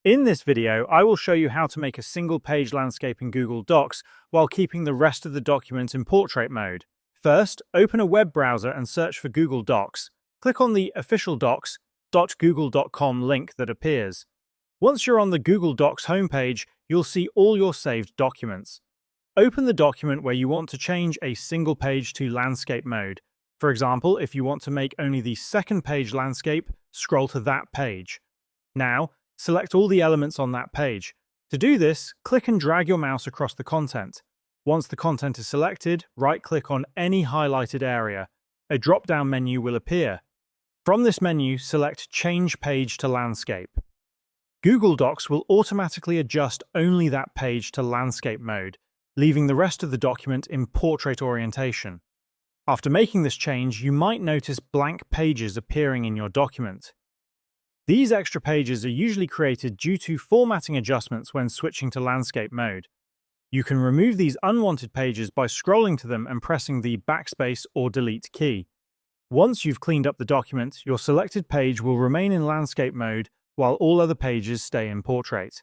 In this video, I will show you how to make a single-page landscape in Google Docs while keeping the rest of the document in portrait mode. First, open a web browser and search for Google Docs. Click on the official docs.google.com link that appears. Once you're on the Google Docs homepage, you'll see all your saved documents. Open the document where you want to change a single page to landscape mode. For example, if you want to make only the second page landscape, scroll to that page. Now, select all the elements on that page. To do this, click and drag your mouse across the content. Once the content is selected, right-click on any highlighted area. A drop-down menu will appear. From this menu, select Change Page to Landscape. Google Docs will automatically adjust only that page to landscape mode, leaving the rest of the document in portrait orientation. After making this change, you might notice blank pages appearing in your document. These extra pages are usually created due to formatting adjustments when switching to landscape mode. You can remove these unwanted pages by scrolling to them and pressing the backspace or delete key. Once you've cleaned up the document, your selected page will remain in landscape mode while all other pages stay in portrait.